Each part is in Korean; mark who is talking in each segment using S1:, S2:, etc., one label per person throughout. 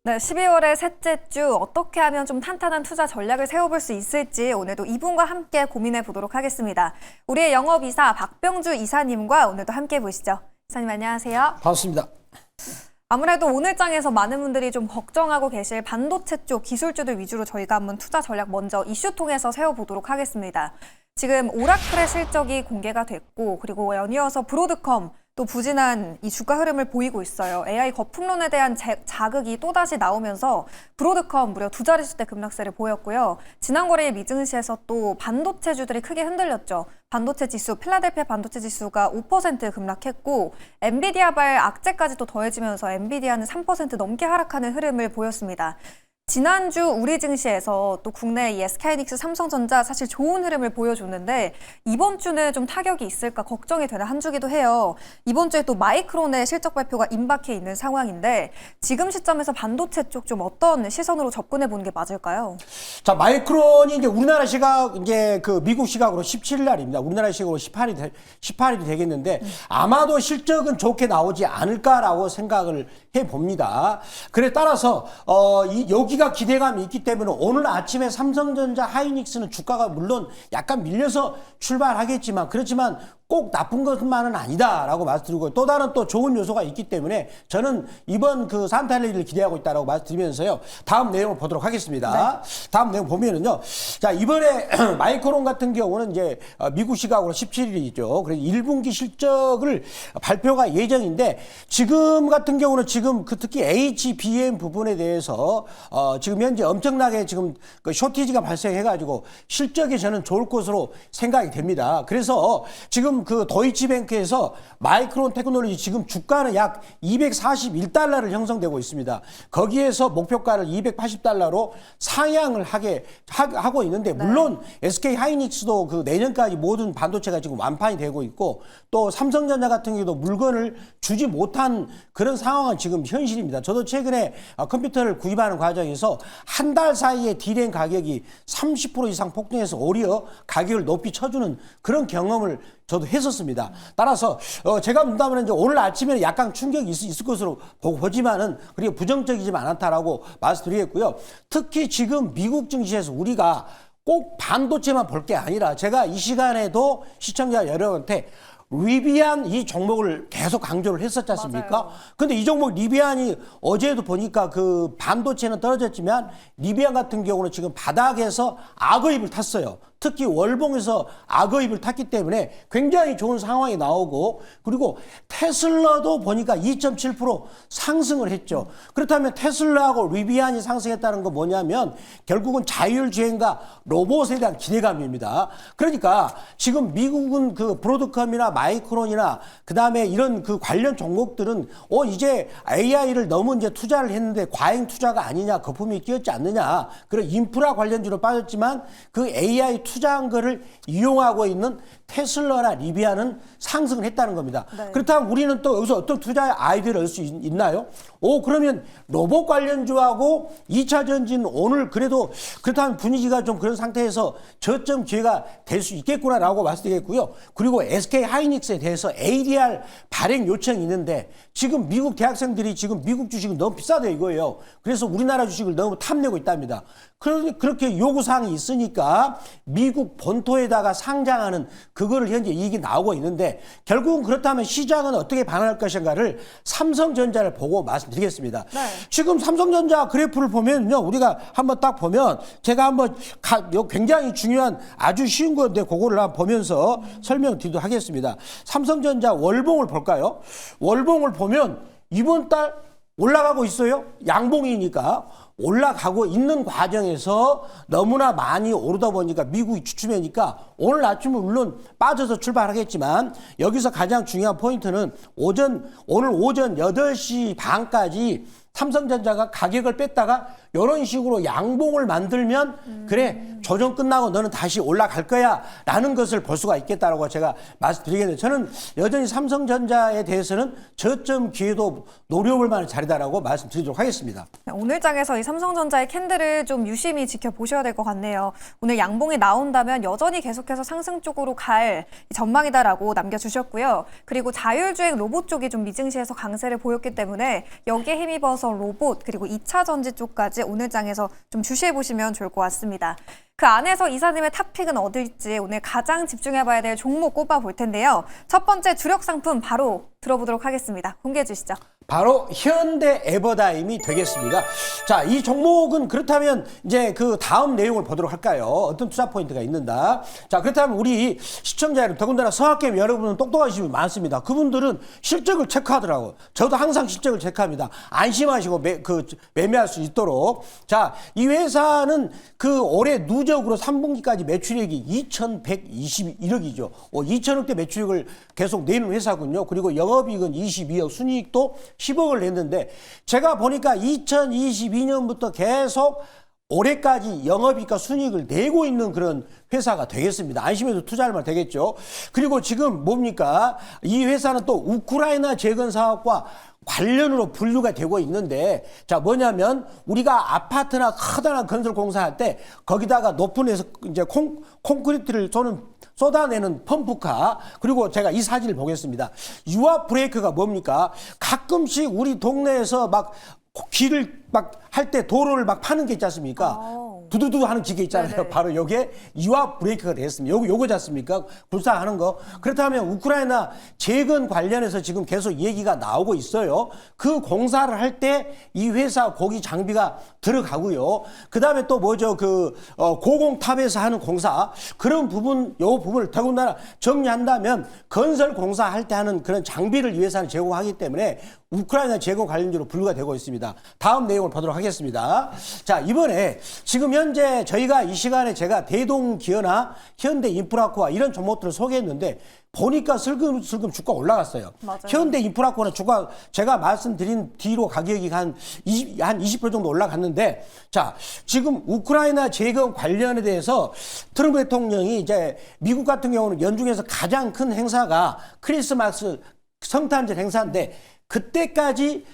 S1: 네, 12월의 셋째 주 어떻게 하면 좀 탄탄한 투자 전략을 세워볼 수 있을지 오늘도 이분과 함께 고민해 보도록 하겠습니다. 우리의 영업이사 박병주 이사님과 오늘도 함께 보시죠. 이사님 안녕하세요.
S2: 반갑습니다.
S1: 아무래도 오늘 장에서 많은 분들이 좀 걱정하고 계실 반도체 쪽 기술주들 위주로 저희가 한번 투자 전략 먼저 이슈 통해서 세워보도록 하겠습니다. 지금 오라클의 실적이 공개가 됐고 그리고 연이어서 브로드컴 또 부진한 이 주가 흐름을 보이고 있어요. AI 거품론에 대한 자극이 또다시 나오면서 브로드컴 무려 2자릿수대 급락세를 보였고요. 지난 거래일 미증시에서 또 반도체주들이 크게 흔들렸죠. 반도체 지수, 필라델피아 반도체 지수가 5% 급락했고 엔비디아발 악재까지 또 더해지면서 엔비디아는 3% 넘게 하락하는 흐름을 보였습니다. 지난주 우리 증시에서 또 국내 SK하이닉스, 삼성전자 사실 좋은 흐름을 보여줬는데 이번 주는 좀 타격이 있을까 걱정이 되는 한 주기도 해요. 이번 주에 또 마이크론의 실적 발표가 임박해 있는 상황인데 지금 시점에서 반도체 쪽 좀 어떤 시선으로 접근해 보는 게 맞을까요?
S2: 자, 마이크론이 이제 우리나라 시각, 이제 그 미국 시각으로 17일 날입니다. 우리나라 시각으로 18일이 되겠는데 아마도 실적은 좋게 나오지 않을까라고 생각을 해 봅니다. 그래 따라서, 여기가 기대감이 있기 때문에 오늘 아침에 삼성전자, 하이닉스는 주가가 물론 약간 밀려서 출발하겠지만 그렇지만 꼭 나쁜 것만은 아니다라고 말씀드리고 또 다른 또 좋은 요소가 있기 때문에 저는 이번 그 산타랠리를 기대하고 있다라고 말씀드리면서요. 다음 내용을 보도록 하겠습니다. 네. 다음 내용 보면은요. 자, 이번에 마이크론 같은 경우는 이제 미국 시각으로 17일이죠. 그래서 1분기 실적을 발표가 예정인데 지금 같은 경우는 지금 그 특히 HBM 부분에 대해서 지금 현재 엄청나게 지금 그 쇼티지가 발생해가지고 실적이 저는 좋을 것으로 생각이 됩니다. 그래서 지금 그 도이치뱅크에서 마이크론 테크놀로지 지금 주가는 약 241달러를 형성되고 있습니다. 거기에서 목표가를 280달러로 상향을 하고 있는데 물론 SK 하이닉스도 그 내년까지 모든 반도체가 지금 완판이 되고 있고 또 삼성전자 같은 경우도 물건을 주지 못한 그런 상황은 지금 현실입니다. 저도 최근에 컴퓨터를 구입하는 과정에서 한 달 사이에 D램 가격이 30% 이상 폭등해서 오히려 가격을 높이 쳐주는 그런 경험을 저도 했었습니다. 따라서 제가 본다면 이제 오늘 아침에는 약간 충격이 있을 것으로 보지만은 그리고 부정적이지만 않다라고 말씀드리겠고요. 특히 지금 미국 증시에서 우리가 꼭 반도체만 볼 게 아니라 제가 이 시간에도 시청자 여러분한테 리비안 이 종목을 계속 강조를 했었지 않습니까?
S1: 맞아요.
S2: 근데 이 종목 리비안이 어제도 보니까 그 반도체는 떨어졌지만 리비안 같은 경우는 지금 바닥에서 악어입을 탔어요. 특히 월봉에서 악어입을 탔기 때문에 굉장히 좋은 상황이 나오고 그리고 테슬라도 보니까 2.7% 상승을 했죠. 그렇다면 테슬라하고 리비안이 상승했다는 건 뭐냐면 결국은 자율주행과 로봇에 대한 기대감입니다. 그러니까 지금 미국은 그 브로드컴이나 마이크론이나 그다음에 이런 그 관련 종목들은 이제 AI를 너무 이제 투자를 했는데 과잉 투자가 아니냐 거품이 끼었지 않느냐 그런 인프라 관련주로 빠졌지만 그 AI 투자한 거를 이용하고 있는 테슬라나 리비안은 상승을 했다는 겁니다.
S1: 네.
S2: 그렇다면 우리는 또 여기서 어떤 투자의 아이디어를 얻을 수 있나요? 그러면 로봇 관련주하고 2차 전지는 오늘 그래도 그렇다면 분위기가 좀 그런 상태에서 저점 기회가 될 수 있겠구나라고 말씀드리겠고요. 그리고 SK 하이닉스에 대해서 ADR 발행 요청이 있는데 지금 미국 대학생들이 지금 미국 주식은 너무 비싸다 이거예요. 그래서 우리나라 주식을 너무 탐내고 있답니다. 그렇게 요구사항이 있으니까 미국 본토에다가 상장하는 그거를 현재 이익이 나오고 있는데 결국은 그렇다면 시장은 어떻게 반응할 것인가를 삼성전자를 보고 말씀드리겠습니다. 네. 지금 삼성전자 그래프를 보면요. 우리가 한번 딱 보면 제가 한번 굉장히 중요한 아주 쉬운 건데 그거를 한번 보면서 설명드리도록 하겠습니다. 삼성전자 월봉을 볼까요? 월봉을 보면 이번 달 올라가고 있어요. 양봉이니까. 올라가고 있는 과정에서 너무나 많이 오르다 보니까 미국이 주춤하니까 오늘 아침은 물론 빠져서 출발하겠지만 여기서 가장 중요한 포인트는 오늘 오전 8시 반까지 삼성전자가 가격을 뺐다가 이런 식으로 양봉을 만들면 그래 조정 끝나고 너는 다시 올라갈 거야 라는 것을 볼 수가 있겠다라고 제가 말씀드리겠는데 저는 여전히 삼성전자에 대해서는 저점 기회도 노려볼 만한 자리다라고 말씀드리도록 하겠습니다.
S1: 오늘 장에서 삼성전자의 캔들을 좀 유심히 지켜보셔야 될 것 같네요. 오늘 양봉이 나온다면 여전히 계속해서 상승 쪽으로 갈 전망이다라고 남겨주셨고요. 그리고 자율주행 로봇 쪽이 좀 미증시에서 강세를 보였기 때문에 여기에 힘입어서 로봇 그리고 2차 전지 쪽까지 오늘 장에서 좀 주시해보시면 좋을 것 같습니다. 그 안에서 이사님의 탑픽은 어딜지 오늘 가장 집중해봐야 될 종목 꼽아볼 텐데요. 첫 번째 주력 상품 바로 들어보도록 하겠습니다. 공개해 주시죠.
S2: 바로 현대 에버다임이 되겠습니다. 자, 이 종목은 그렇다면 이제 그 다음 내용을 보도록 할까요? 어떤 투자 포인트가 있는다. 자, 그렇다면 우리 시청자 여러분, 더군다나 성악계 여러분은 똑똑하신 분 많습니다. 그분들은 실적을 체크하더라고요. 저도 항상 실적을 체크합니다. 안심하시고 매매할 수 있도록. 자, 이 회사는 그 올해 누적으로 3분기까지 매출액이 2,121억이죠. 2천억대 매출액을 계속 내는 회사군요. 그리고 영업이익은 22억, 순이익도 10억을 냈는데 제가 보니까 2022년부터 계속 올해까지 영업이익과 순이익을 내고 있는 그런 회사가 되겠습니다. 안심해서 투자하면 되겠죠. 그리고 지금 뭡니까? 이 회사는 또 우크라이나 재건 사업과 관련으로 분류가 되고 있는데, 자, 뭐냐면 우리가 아파트나 커다란 건설 공사할 때 거기다가 높은 데서 이제 콘크리트를 쏟아내는 펌프카, 그리고 제가 이 사진을 보겠습니다. 유압 브레이크가 뭡니까? 가끔씩 우리 동네에서 막 길을 막 할 때 도로를 막 파는 게 있지 않습니까? 두두두 하는 기계 있잖아요.
S1: 네네.
S2: 바로 요게 유압 브레이크가 되겠습니다. 요거지 않습니까? 불사하는 거. 그렇다면 우크라이나 재건 관련해서 지금 계속 얘기가 나오고 있어요. 그 공사를 할 때 이 회사 고기 장비가 들어가고요. 그 다음에 또 뭐죠? 고공탑에서 하는 공사. 그런 부분, 요 부분을 더군다나 정리한다면 건설 공사할 때 하는 그런 장비를 이 회사는 제공하기 때문에 우크라이나 재건 관련주로 분류가 되고 있습니다. 다음 내용을 보도록 하겠습니다. 자, 이번에 지금 현재 저희가 이 시간에 제가 대동기어나 현대인프라코아 이런 종목들을 소개했는데 보니까 슬금슬금 주가 올라갔어요.
S1: 맞아요.
S2: 현대인프라코아는 주가 제가 말씀드린 뒤로 가격이 한 20% 정도 올라갔는데, 자, 지금 우크라이나 재건 관련에 대해서 트럼프 대통령이 이제 미국 같은 경우는 연중에서 가장 큰 행사가 크리스마스 성탄절 행사인데 그때까지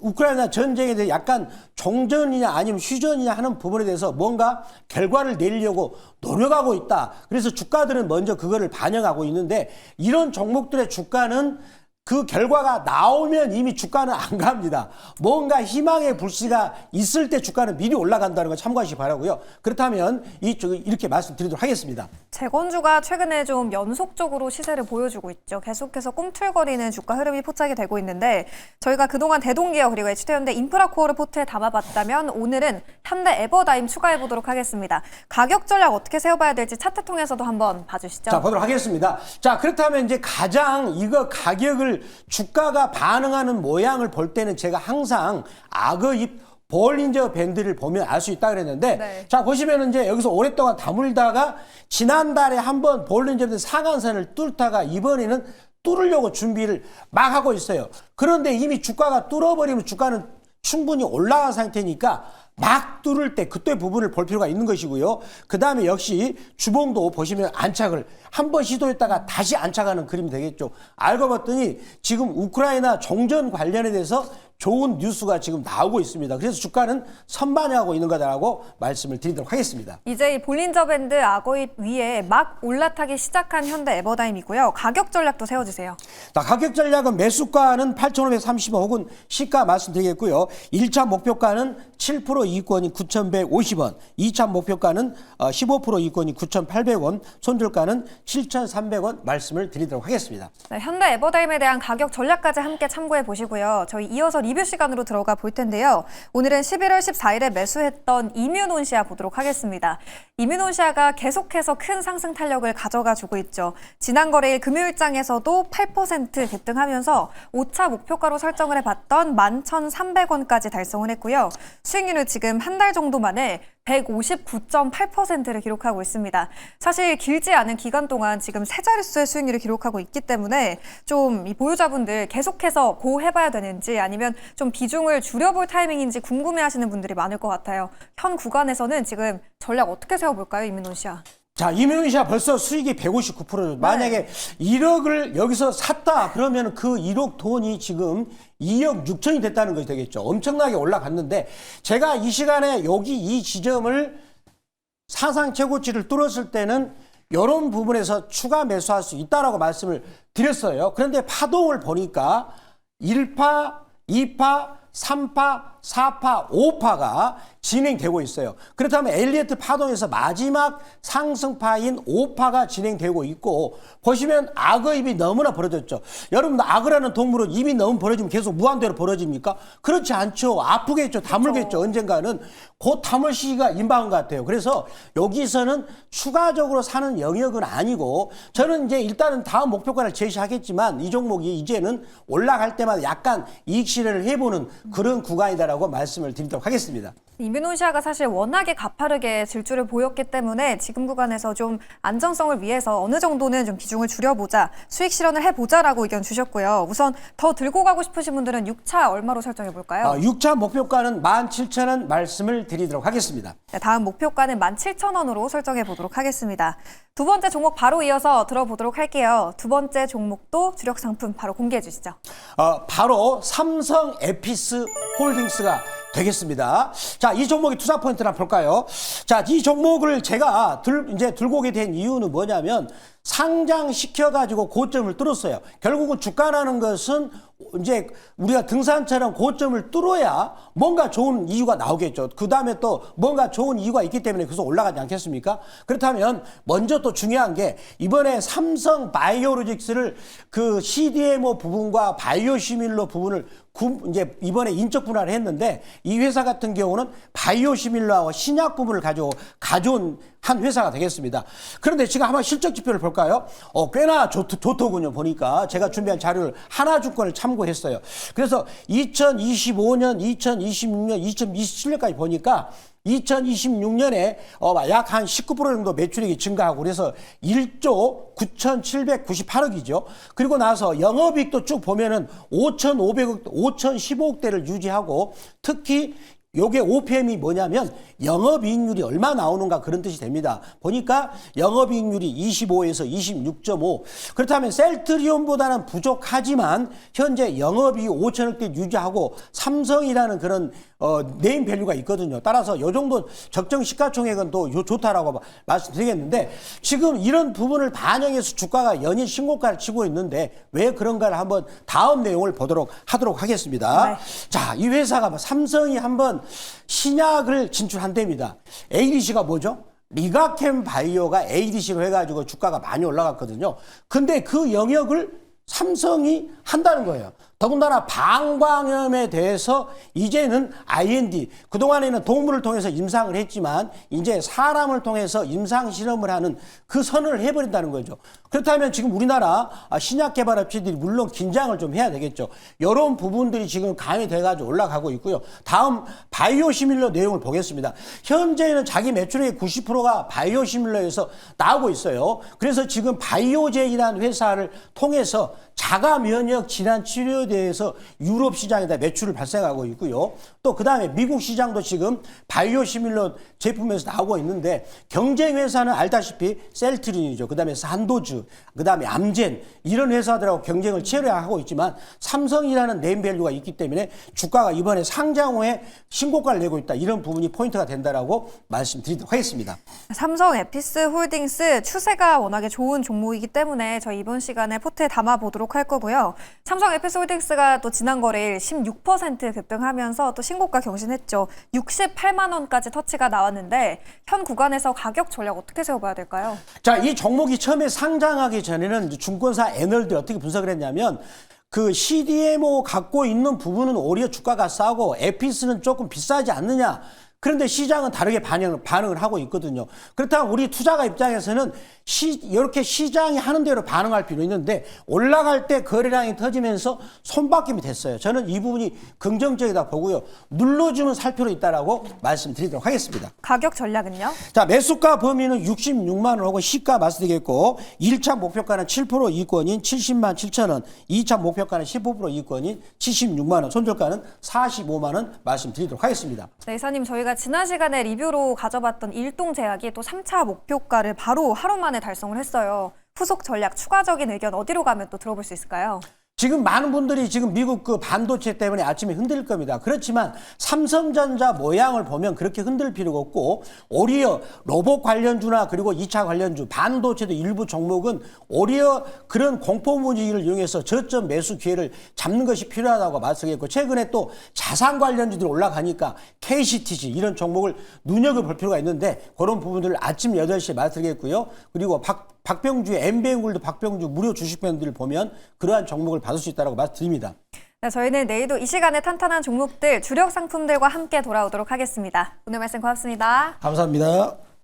S2: 우크라이나 전쟁에 대해 약간 종전이냐 아니면 휴전이냐 하는 부분에 대해서 뭔가 결과를 내려고 노력하고 있다. 그래서 주가들은 먼저 그거를 반영하고 있는데 이런 종목들의 주가는 그 결과가 나오면 이미 주가는 안 갑니다. 뭔가 희망의 불씨가 있을 때 주가는 미리 올라간다는 걸 참고하시기 바라고요. 그렇다면 이렇게 말씀드리도록 하겠습니다.
S1: 재건주가 최근에 좀 연속적으로 시세를 보여주고 있죠. 계속해서 꿈틀거리는 주가 흐름이 포착이 되고 있는데 저희가 그동안 대동기어 그리고 HT현대 인프라코어를 포트에 담아봤다면 오늘은 현대 에버다임 추가해보도록 하겠습니다. 가격 전략 어떻게 세워봐야 될지 차트 통해서도 한번 봐주시죠.
S2: 자, 보도록 하겠습니다. 자, 그렇다면 이제 가장 이거 가격을 주가가 반응하는 모양을 볼 때는 제가 항상 악어입 볼린저 밴드를 보면 알 수 있다 그랬는데,
S1: 네.
S2: 자, 보시면 이제 여기서 오랫동안 다물다가 지난달에 한번 볼린저 밴드 상한선을 뚫다가 이번에는 뚫으려고 준비를 막 하고 있어요. 그런데 이미 주가가 뚫어버리면 주가는 충분히 올라간 상태니까 막 뚫을 때 그때 부분을 볼 필요가 있는 것이고요. 그 다음에 역시 주봉도 보시면 안착을 한 번 시도했다가 다시 안착하는 그림이 되겠죠. 알고 봤더니 지금 우크라이나 종전 관련에 대해서 좋은 뉴스가 지금 나오고 있습니다. 그래서 주가는 선반영하고 있는 거다라고 말씀을 드리도록 하겠습니다.
S1: 이제 이 볼린저 밴드 악어입 위에 막 올라타기 시작한 현대 에버다임이고요. 가격 전략도 세워주세요.
S2: 자, 가격 전략은 매수가는 8,530원 혹은 시가 말씀드리겠고요. 1차 목표가는 7% 이익권이 9,150원, 2차 목표가는 15% 이익권이 9,800원, 손절가는 7,300원 말씀을 드리도록 하겠습니다.
S1: 네, 현대 에버다임에 대한 가격 전략까지 함께 참고해 보시고요. 저희 이어서 리뷰 시간으로 들어가 볼 텐데요. 오늘은 11월 14일에 매수했던 이뮤논시아 보도록 하겠습니다. 이뮤논시아가 계속해서 큰 상승 탄력을 가져가 주고 있죠. 지난 거래일 금요일장에서도 8% 급등하면서 5차 목표가로 설정을 해봤던 11,300원까지 달성을 했고요. 수익률은 지금 한 달 정도 만에 159.8%를 기록하고 있습니다. 사실 길지 않은 기간 동안 지금 세 자릿수의 수익률을 기록하고 있기 때문에 좀 이 보유자분들 계속해서 고해봐야 되는지 아니면 좀 비중을 줄여볼 타이밍인지 궁금해하시는 분들이 많을 것 같아요. 현 구간에서는 지금 전략 어떻게 세워볼까요, 이민원 씨야?
S2: 자, 이명희씨가 벌써 수익이 159%. 만약에 1억을 여기서 샀다 그러면 그 1억 돈이 지금 2억 6천이 됐다는 것이 되겠죠. 엄청나게 올라갔는데 제가 이 시간에 여기 이 지점을 사상 최고치를 뚫었을 때는 이런 부분에서 추가 매수할 수 있다라고 말씀을 드렸어요. 그런데 파동을 보니까 1파, 2파, 3파, 4파, 5파가 진행되고 있어요. 그렇다면 엘리어트 파동에서 마지막 상승파인 5파가 진행되고 있고 보시면 악어 입이 너무나 벌어졌죠. 여러분 악어라는 동물은 입이 너무 벌어지면 계속 무한대로 벌어집니까? 그렇지 않죠. 아프겠죠. 다물겠죠. 언젠가는 곧 다물 시기가 임박한 것 같아요. 그래서 여기서는 추가적으로 사는 영역은 아니고 저는 이제 일단은 다음 목표가를 제시하겠지만 이 종목이 이제는 올라갈 때마다 약간 이익 실현을 해보는 그런 구간이다라고 말씀을 드리도록 하겠습니다.
S1: 인도네시아가 사실 워낙에 가파르게 질주를 보였기 때문에 지금 구간에서 좀 안정성을 위해서 어느 정도는 좀 비중을 줄여보자, 수익 실현을 해보자라고 의견 주셨고요. 우선 더 들고 가고 싶으신 분들은 6차 얼마로 설정해 볼까요?
S2: 6차 목표가는 17,000원 말씀을 드리도록 하겠습니다.
S1: 네, 다음 목표가는 17,000원으로 설정해 보도록 하겠습니다. 두 번째 종목 바로 이어서 들어보도록 할게요. 두 번째 종목도 주력 상품 바로 공개해 주시죠.
S2: 바로 삼성 에피스 홀딩스가 되겠습니다. 자, 이 종목의 투자 포인트를 한번 볼까요? 자, 이 종목을 제가 이제 들고 오게 된 이유는 뭐냐면 상장시켜가지고 고점을 뚫었어요. 결국은 주가라는 것은 이제 우리가 등산처럼 고점을 뚫어야 뭔가 좋은 이유가 나오겠죠. 그 다음에 또 뭔가 좋은 이유가 있기 때문에 계속 올라가지 않겠습니까? 그렇다면 먼저 또 중요한 게 이번에 삼성 바이오로직스를 그 CDMO 부분과 바이오시밀러 부분을 이제 이번에 인적 분할을 했는데 이 회사 같은 경우는 바이오시밀러와 신약 부분을 가져온 한 회사가 되겠습니다. 그런데 지금 한번 실적 지표를 볼까요? 꽤나 좋더군요. 보니까 제가 준비한 자료를 하나증권을 참고했어요. 그래서 2025년, 2026년, 2027년까지 보니까 2026년에 약 한 19% 정도 매출액이 증가하고 그래서 1조 9,798억이죠. 그리고 나서 영업이익도 쭉 보면은 5,500억, 5,015억대를 유지하고 특히 요게 OPM이 뭐냐면 영업이익률이 얼마 나오는가 그런 뜻이 됩니다. 보니까 영업이익률이 25에서 26.5. 그렇다면 셀트리온보다는 부족하지만 현재 영업이익 5천억대 유지하고 삼성이라는 그런 네임 밸류가 있거든요. 따라서 요 정도 적정 시가총액은 또 좋다라고 말씀드리겠는데 지금 이런 부분을 반영해서 주가가 연일 신고가를 치고 있는데 왜 그런가를 한번 다음 내용을 보도록 하도록 하겠습니다.
S1: 네.
S2: 자, 이 회사가 삼성이 한번 신약을 진출한답니다. ADC가 뭐죠? 리가캠 바이오가 ADC로 해가지고 주가가 많이 올라갔거든요. 근데 그 영역을 삼성이 한다는 거예요. 더군다나 방광염에 대해서 이제는 IND, 그동안에는 동물을 통해서 임상을 했지만 이제 사람을 통해서 임상 실험을 하는 그 선언을 해버린다는 거죠. 그렇다면 지금 우리나라 신약 개발 업체들이 물론 긴장을 좀 해야 되겠죠. 이런 부분들이 지금 강화돼가지고 올라가고 있고요. 다음 바이오시밀러 내용을 보겠습니다. 현재는 자기 매출액의 90%가 바이오시밀러에서 나오고 있어요. 그래서 지금 바이오젠이라는 회사를 통해서 자가 면역 질환 치료에 대해서 유럽 시장에다 매출을 발생하고 있고요. 또 그 다음에 미국 시장도 지금 바이오시밀러 제품에서 나오고 있는데 경쟁 회사는 알다시피 셀트린이죠. 그 다음에 산도즈, 그 다음에 암젠 이런 회사들하고 경쟁을 치열하게 하고 있지만 삼성이라는 네임밸류가 있기 때문에 주가가 이번에 상장 후에 신고가를 내고 있다. 이런 부분이 포인트가 된다라고 말씀드리도록 하겠습니다.
S1: 삼성 에피스 홀딩스 추세가 워낙에 좋은 종목이기 때문에 저희 이번 시간에 포트에 담아보도록 할 거고요. 삼성 에피스 홀딩스가 또 지난 거래일 16% 급등하면서 또 신고가 경신했죠. 68만 원까지 터치가 나왔는데 현 구간에서 가격 전략 어떻게 세워봐야 될까요?
S2: 자, 이 종목이 처음에 상장하기 전에는 증권사 애널들이 어떻게 분석을 했냐면 그 CDMO 갖고 있는 부분은 오히려 주가가 싸고 에피스는 조금 비싸지 않느냐. 그런데 시장은 다르게 반응을 하고 있거든요. 그렇다면 우리 투자가 입장에서는 이렇게 시장이 하는 대로 반응할 필요 있는데 올라갈 때 거래량이 터지면서 손바뀜이 됐어요. 저는 이 부분이 긍정적이다 보고요. 눌러주면 살 필요 있다라고 말씀드리도록 하겠습니다.
S1: 가격 전략은요?
S2: 자, 매수가 범위는 66만 원 하고 시가 말씀드리겠고 1차 목표가는 7% 이익권인 70만 7천 원, 2차 목표가는 15% 이익권인 76만 원, 손절가는 45만 원 말씀드리도록 하겠습니다.
S1: 네, 이사님 저희가 저희가 지난 시간에 리뷰로 가져봤던 일동제약이 또 3차 목표가를 바로 하루 만에 달성을 했어요. 후속 전략, 추가적인 의견 어디로 가면 또 들어볼 수 있을까요?
S2: 지금 많은 분들이 지금 미국 그 반도체 때문에 아침에 흔들릴 겁니다. 그렇지만 삼성전자 모양을 보면 그렇게 흔들 필요가 없고 오히려 로봇 관련주나 그리고 2차 관련주, 반도체도 일부 종목은 오히려 그런 공포 분위기를 이용해서 저점 매수 기회를 잡는 것이 필요하다고 말씀했고 최근에 또 자산 관련주들이 올라가니까 KCTG 이런 종목을 눈여겨볼 필요가 있는데 그런 부분들을 아침 8시에 말씀드리겠고요. 그리고 박병주의 엠베인골드 박병주 무료 주식밴드를 보면 그러한 종목을 받을 수 있다고 말씀드립니다.
S1: 네, 저희는 내일도 이 시간에 탄탄한 종목들, 주력 상품들과 함께 돌아오도록 하겠습니다. 오늘 말씀 고맙습니다.
S2: 감사합니다.